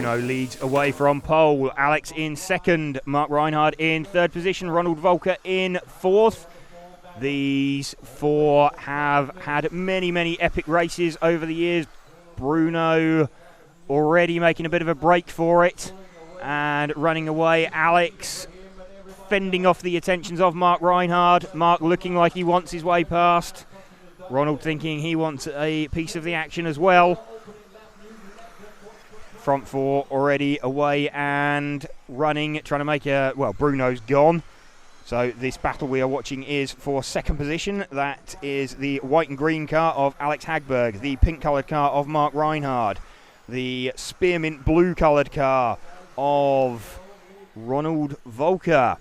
Bruno leads away from pole. Alex in second. Mark Reinhard in third position. Ronald Volker in fourth. These four have had many, many epic races over the years. Bruno already making a bit of a break for it and running away. Alex fending off the attentions of Mark Reinhard. Mark looking like he wants his way past. Ronald thinking he wants a piece of the action as well. Front four already away and running, trying to make a... Well, Bruno's gone. So this battle we are watching is for second position. That is the white and green car of Alex Hagberg, the pink-coloured car of Mark Reinhard, the spearmint blue-coloured car of Ronald Volker.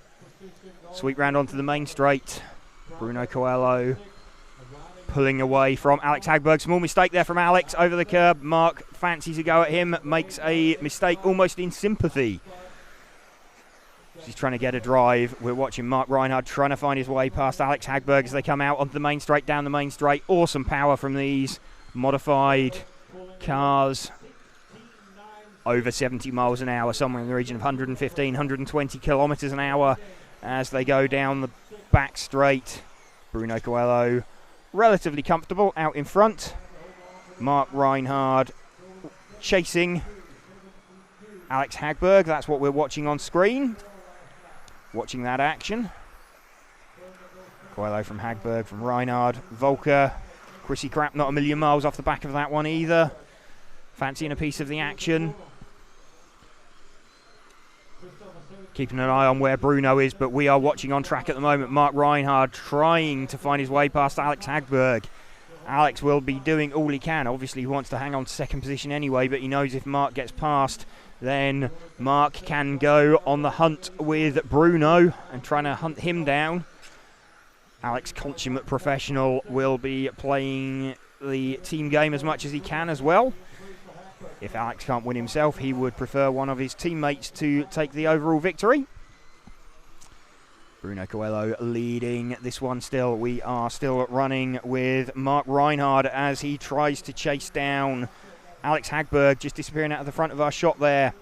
Sweep round onto the main straight. Bruno Coelho pulling away from Alex Hagberg. Small mistake there from Alex over the curb. Mark fancies a go at him, makes a mistake almost in sympathy. He's trying to get a drive. We're watching Mark Reinhard trying to find his way past Alex Hagberg as they come out onto the main straight, down the main straight. Awesome power from these modified cars. Over 70 miles an hour, somewhere in the region of 115, 120 kilometres an hour as they go down the back straight. Bruno Coelho relatively comfortable out in front. Mark Reinhard chasing Alex Hagberg. That's what we're watching on screen. Watching that action. Coelho from Hagberg, from Reinhard. Volker. Chrissy Crap not a million miles off the back of that one either. Fancying a piece of the action. Keeping an eye on where Bruno is, but we are watching on track at the moment. Mark Reinhard trying to find his way past Alex Hagberg. Alex will be doing all he can. Obviously, he wants to hang on to second position anyway, but he knows if Mark gets past, then Mark can go on the hunt with Bruno and trying to hunt him down. Alex, consummate professional, will be playing the team game as much as he can as well. If Alex can't win himself, he would prefer one of his teammates to take the overall victory. Bruno Coelho leading this one still. We are still running with Mark Reinhard as he tries to chase down Alex Hagberg, just disappearing out of the front of our shot there.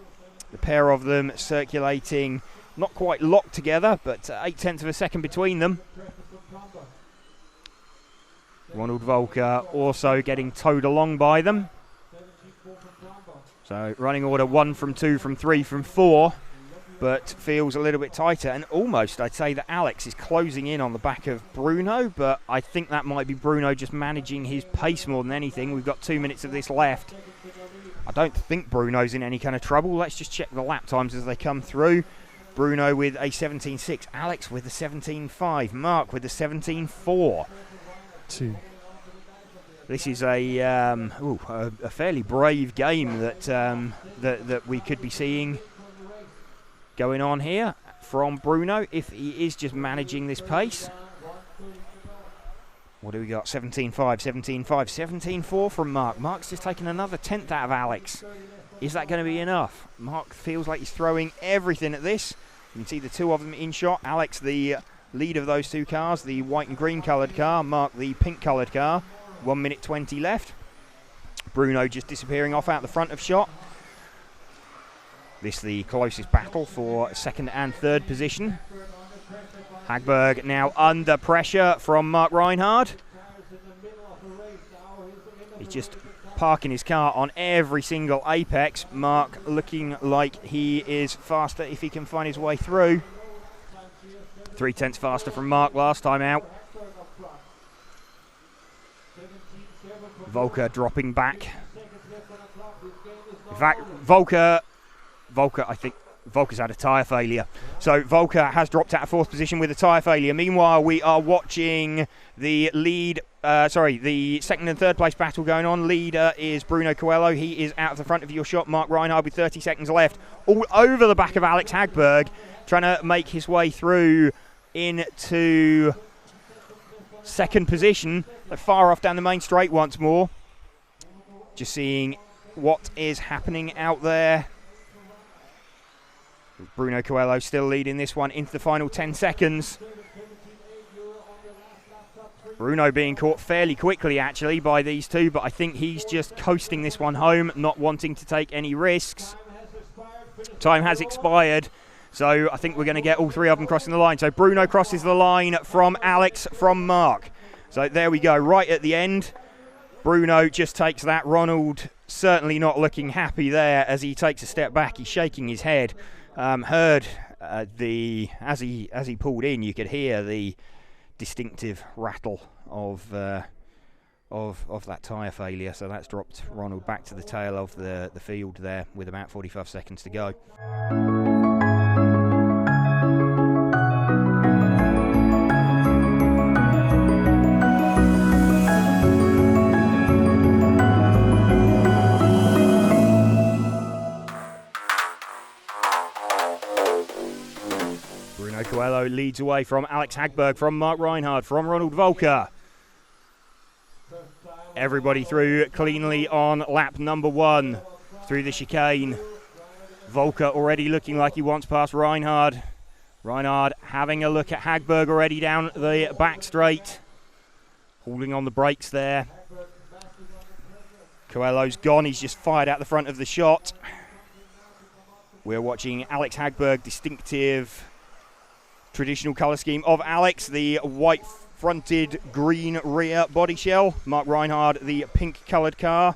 The pair of them circulating, not quite locked together, but 0.8 of a second between them. Ronald Volker also getting towed along by them. So running order 1 from 2 from 3 from 4, but feels a little bit tighter. And almost I'd say that Alex is closing in on the back of Bruno, but I think that might be Bruno just managing his pace more than anything. We've got 2 minutes of this left. I don't think Bruno's in any kind of trouble. Let's just check the lap times as they come through. Bruno with a 17.6, Alex with a 17.5, Mark with a 17.4. 2. This is a fairly brave game that that we could be seeing going on here from Bruno if he is just managing this pace. What do we got? 17.5, 17.5, 17.4 from Mark. Mark's just taken another 10th out of Alex. Is that going to be enough? Mark feels like he's throwing everything at this. You can see the two of them in shot. Alex, the lead of those two cars, the white and green coloured car. Mark, the pink coloured car. 1 minute 20 left. Bruno just disappearing off out the front of shot. This the closest battle for second and third position. Hagberg now under pressure from Mark Reinhard. He's just parking his car on every single apex. Mark looking like he is faster if he can find his way through. 0.3 faster from Mark last time out. Volker dropping back. In fact, Volker, I think Volker's had a tyre failure. So Volker has dropped out of fourth position with a tyre failure. Meanwhile, we are watching the the second and third place battle going on. Leader is Bruno Coelho. He is out of the front of your shot. Mark Reinhard with 30 seconds left. All over the back of Alex Hagberg, trying to make his way through into second position. They're far off down the main straight once more. Just seeing what is happening out there. Bruno Coelho still leading this one into the final 10 seconds. Bruno being caught fairly quickly actually by these two, but I think he's just coasting this one home, not wanting to take any risks. Time has expired, so I think we're going to get all three of them crossing the line. So Bruno crosses the line from Alex, from Mark. So there we go, right at the end. Bruno just takes that. Ronald certainly not looking happy there as he takes a step back. He's shaking his head. Heard as he pulled in, you could hear the distinctive rattle of that tyre failure. So that's dropped Ronald back to the tail of the field there with about 45 seconds to go. Bruno Coelho leads away from Alex Hagberg, from Mark Reinhard, from Ronald Volker. Everybody through cleanly on lap number 1 through the chicane. Volker already looking like he wants past Reinhard. Reinhard having a look at Hagberg already down the back straight. Hauling on the brakes there. Coelho's gone, he's just fired out the front of the shot. We're watching Alex Hagberg, distinctive traditional colour scheme of Alex, the white fronted green rear body shell. Mark Reinhard, the pink coloured car.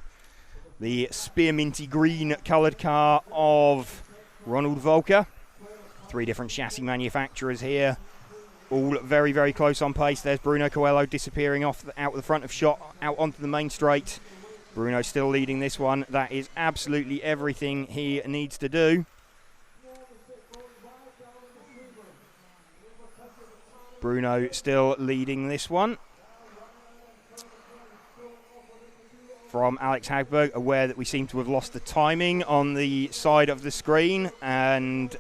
The spearminty green coloured car of Ronald Volker. 3 different chassis manufacturers here, all very, very close on pace. There's Bruno Coelho disappearing out the front of shot, out onto the main straight. Bruno still leading this one. That is absolutely everything he needs to do. Bruno still leading this one. From Alex Hagberg, aware that we seem to have lost the timing on the side of the screen, and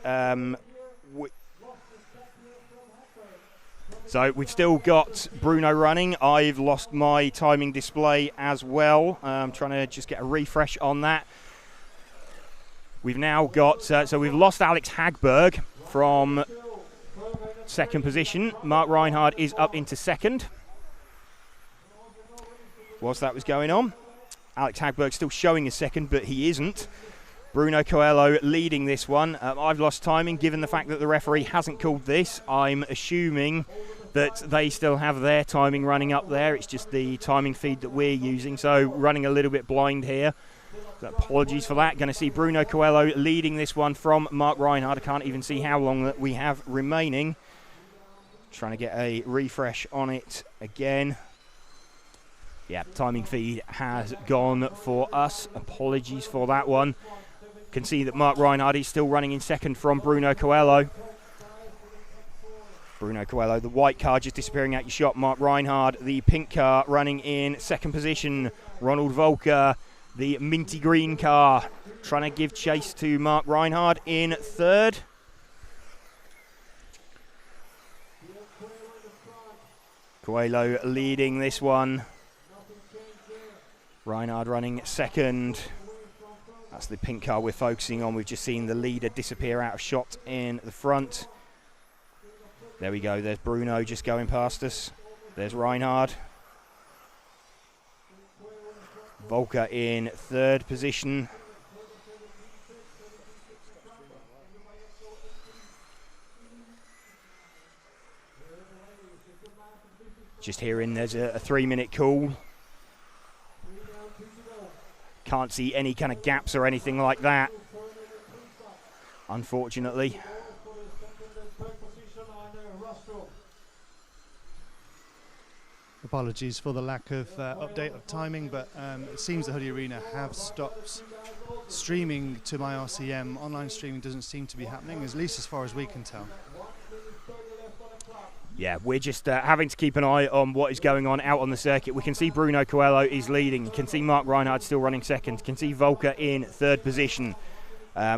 so we've still got Bruno running. I've lost my timing display as well. I'm trying to just get a refresh on that. We've now got, so we've lost Alex Hagberg from second position. Mark Reinhard is up into second. Whilst that was going on, Alex Hagberg still showing a second, but he isn't. Bruno Coelho leading this one. I've lost timing given the fact that the referee hasn't called this. I'm assuming that they still have their timing running up there. It's just the timing feed that we're using, so running a little bit blind here. So apologies for that. Going to see Bruno Coelho leading this one from Mark Reinhard. I can't even see how long that we have remaining. Trying to get a refresh on it again. Yeah, timing feed has gone for us. Apologies for that one. Can see that Mark Reinhard is still running in second from Bruno Coelho. Bruno Coelho, the white car just disappearing out your shot. Mark Reinhard, the pink car, running in second position. Ronald Volker, the minty green car, trying to give chase to Mark Reinhard in third. Coelho leading this one. Reinhard running second. That's the pink car we're focusing on. We've just seen the leader disappear out of shot in the front. There we go. There's Bruno just going past us. There's Reinhard. Volker in third position. Just hearing there's a 3-minute call. Can't see any kind of gaps or anything like that, unfortunately. Apologies for the lack of update of timing, but it seems the Hudy Arena have stopped streaming to my RCM. Online streaming doesn't seem to be happening, at least as far as we can tell. Yeah, we're just having to keep an eye on what is going on out on the circuit. We can see Bruno Coelho is leading. You can see Mark Reinhard still running second. You can see Volker in third position.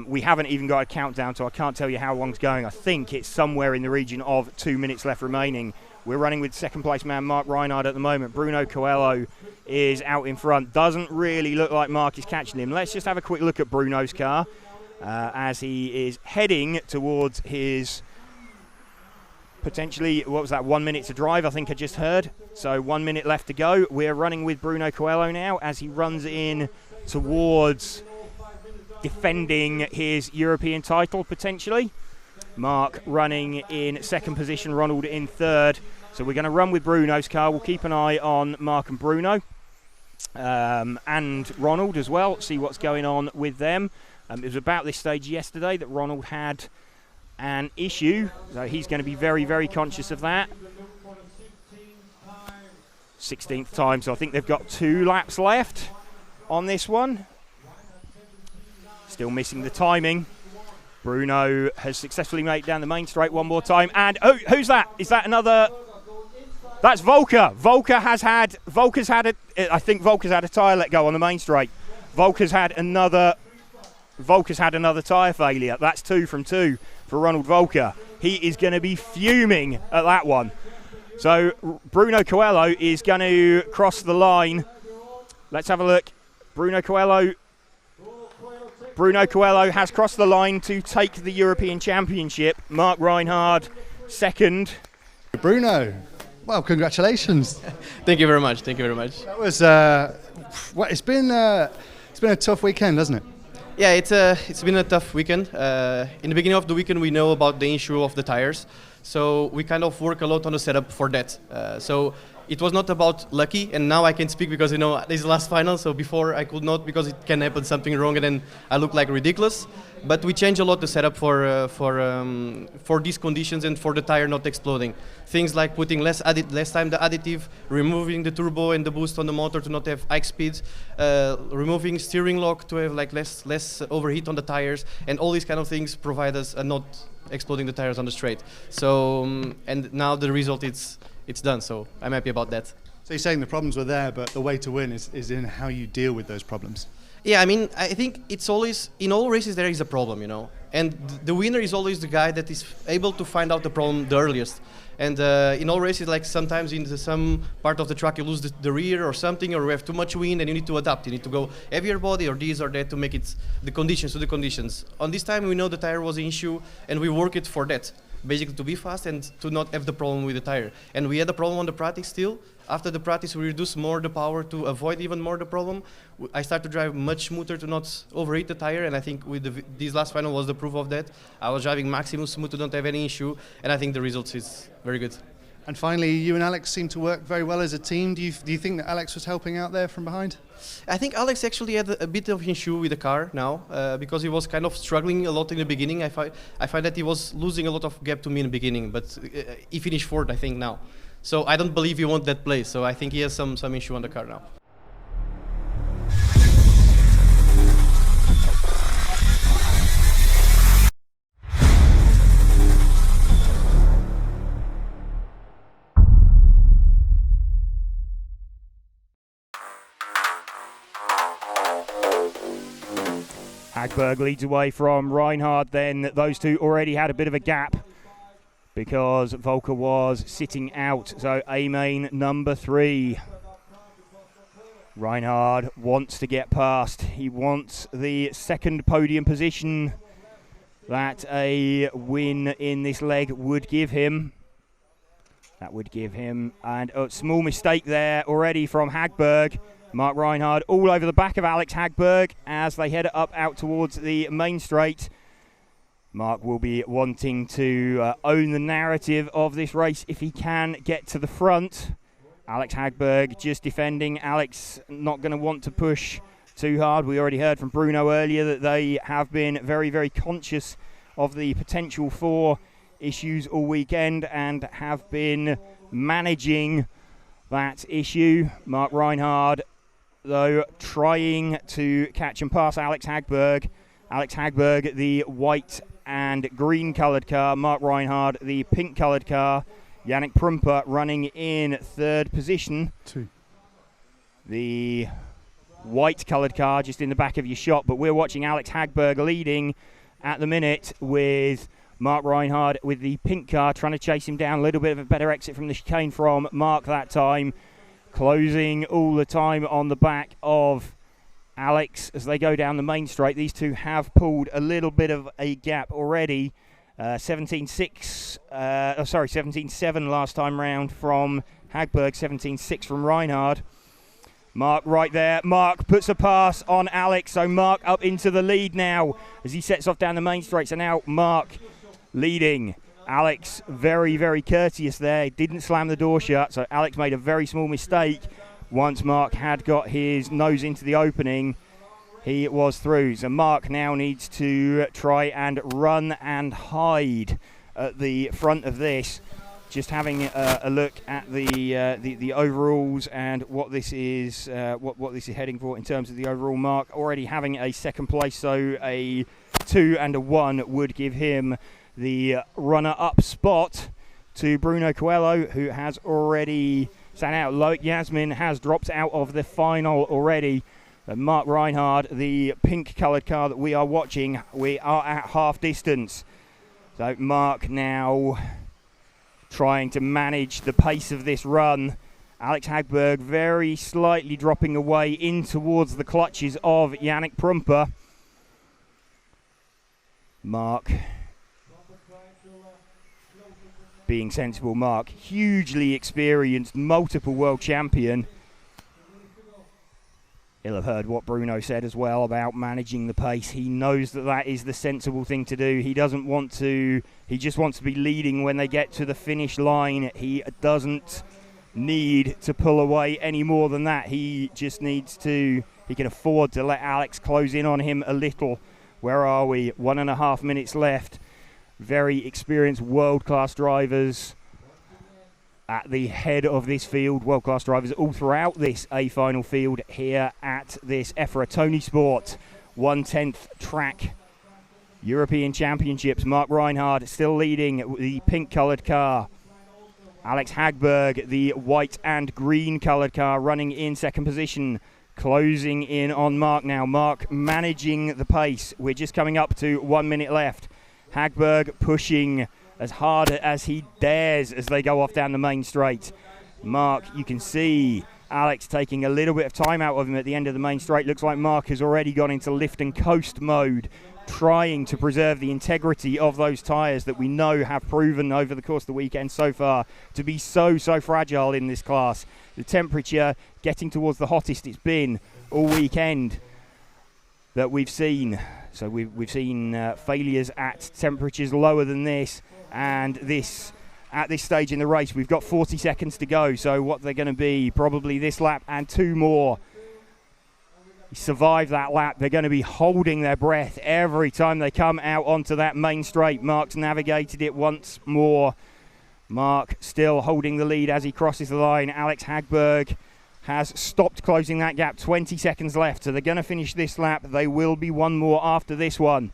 We haven't even got a countdown, so I can't tell you how long's going. I think it's somewhere in the region of 2 minutes left remaining. We're running with second place man Mark Reinhard at the moment. Bruno Coelho is out in front. Doesn't really look like Mark is catching him. Let's just have a quick look at Bruno's car as he is heading towards his potentially, what was that, 1 minute to drive, I think I just heard. So 1 minute left to go. We're running with Bruno Coelho now as he runs in towards defending his European title potentially. Mark running in second position, Ronald in third. So we're going to run with Bruno's car. We'll keep an eye on Mark and Bruno and Ronald as well, see what's going on with them. It was about this stage yesterday that Ronald had an issue, so he's going to be very, very conscious of that. 16th time, so I think they've got 2 laps left on this one. Still missing the timing. Bruno has successfully made it down the main straight one more time. And who's that? Is that another? That's Volker. Volker's had a tyre let go on the main straight. Volker's had another tyre failure. That's 2 from 2 for Ronald Volker. He is going to be fuming at that one. So Bruno Coelho is going to cross the line. Let's have a look. Bruno Coelho has crossed the line to take the European Championship. Mark Reinhard second. Bruno, well, congratulations. Thank you very much. That was it's been a tough weekend, hasn't it? Yeah, it's been a tough weekend. In the beginning of the weekend, we know about the issue of the tires, so we kind of work a lot on the setup for that. So it was not about lucky, and now I can speak because this is the last final. So before I could not, because it can happen something wrong, and then I look like ridiculous. But we change a lot the setup for these conditions and for the tire not exploding. Things like putting less time the additive, removing the turbo and the boost on the motor to not have high speeds, removing steering lock to have like less overheat on the tires, and all these kind of things provide us not exploding the tires on the straight. So and now the result it's done. So I'm happy about that. So you're saying the problems were there, but the way to win is in how you deal with those problems. Yeah, I mean, I think it's always, in all races there is a problem, and the winner is always the guy that is able to find out the problem the earliest. And in all races, like sometimes in some part of the track you lose the rear or something, or you have too much wind and you need to adapt. You need to go heavier body or this or that to make it the conditions. On this time we know the tire was an issue and we work it for that. Basically to be fast and to not have the problem with the tire. And we had a problem on the practice still. After the practice we reduced more the power to avoid even more the problem. I started to drive much smoother to not overheat the tire, and I think with this last final was the proof of that. I was driving maximum smooth to not have any issue, and I think the results is very good. And finally, you and Alex seem to work very well as a team. Do you think that Alex was helping out there from behind? I think Alex actually had a bit of an issue with the car now because he was kind of struggling a lot in the beginning. I find that he was losing a lot of gap to me in the beginning, but he finished fourth, I think, now. So I don't believe he won that place. So I think he has some issue on the car now. Hagberg leads away from Reinhard then. Those two already had a bit of a gap because Volker was sitting out. So A-main number 3. Reinhard wants to get past. He wants the second podium position that a win in this leg would give him. That would give him, and a small mistake there already from Hagberg. Mark Reinhard all over the back of Alex Hagberg as they head up out towards the main straight. Mark will be wanting to own the narrative of this race if he can get to the front. Alex Hagberg just defending. Alex not going to want to push too hard. We already heard from Bruno earlier that they have been very, very conscious of the potential for issues all weekend and have been managing that issue. Mark Reinhard, though, trying to catch and pass Alex Hagberg. Alex Hagberg, the white and green coloured car. Mark Reinhard, the pink coloured car. Yannick Prumper running in third position. 2. The white coloured car just in the back of your shot, but we're watching Alex Hagberg leading at the minute with Mark Reinhard with the pink car trying to chase him down. A little bit of a better exit from the chicane from Mark that time. Closing all the time on the back of Alex as they go down the main straight. These two have pulled a little bit of a gap already. 17.7 last time round from Hagberg, 17.6 from Reinhard. Mark right there. Mark puts a pass on Alex. So Mark up into the lead now as he sets off down the main straight. So now Mark leading. Alex very, very courteous there. Didn't slam the door shut. So Alex made a very small mistake. Once Mark had got his nose into the opening, he was through. So Mark now needs to try and run and hide at the front of this. Just having a look at the overalls and what this is what this is heading for in terms of the overall mark. Already having a second place, so a 2 and a 1 would give him the runner-up spot to Bruno Coelho, who has already sat out. Loic Yasmin has dropped out of the final already. Mark Reinhard, the pink-coloured car that we are watching, we are at half distance. So Mark now trying to manage the pace of this run. Alex Hagberg very slightly dropping away in towards the clutches of Yannick Prumper. Mark being sensible. Mark, hugely experienced, multiple world champion. He'll have heard what Bruno said as well about managing the pace. He knows that that is the sensible thing to do. He doesn't want to, he just wants to be leading when they get to the finish line. He doesn't need to pull away any more than that. He just needs to, he can afford to let Alex close in on him a little. Where are we? 1.5 minutes left. Very experienced world-class drivers at the head of this field. World-class drivers all throughout this A-final field here at this EFRA ToniSport 1/10 track European Championships. Mark Reinhard still leading the pink-coloured car. Alex Hagberg, the white and green-coloured car, running in second position. Closing in on Mark now. Mark managing the pace. We're just coming up to 1 minute left. Hagberg pushing as hard as he dares as they go off down the main straight. Mark, you can see Alex taking a little bit of time out of him at the end of the main straight. Looks like Mark has already gone into lift and coast mode, trying to preserve the integrity of those tyres that we know have proven over the course of the weekend so far to be so fragile in this class. The temperature getting towards the hottest it's been all weekend that we've seen. So we've seen failures at temperatures lower than this. And this, at this stage in the race, we've got 40 seconds to go. So what they're going to be, probably this lap and 2 more. Survive that lap. They're going to be holding their breath every time they come out onto that main straight. Mark's navigated it once more. Mark still holding the lead as he crosses the line. Alex Hagberg has stopped closing that gap. 20 seconds left. So they're going to finish this lap. They will be one more after this one.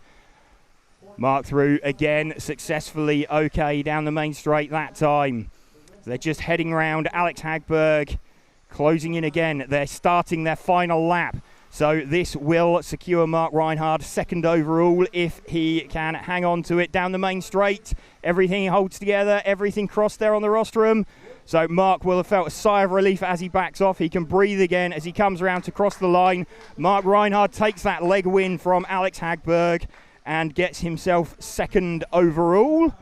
Mark through again successfully, okay, down the main straight that time. So they're just heading round. Alex Hagberg closing in again. They're starting their final lap. So this will secure Mark Reinhard second overall if he can hang on to it down the main straight. Everything holds together, everything crossed there on the rostrum. So Mark will have felt a sigh of relief as he backs off. He can breathe again as he comes around to cross the line. Mark Reinhard takes that leg win from Alex Hagberg and gets himself second overall.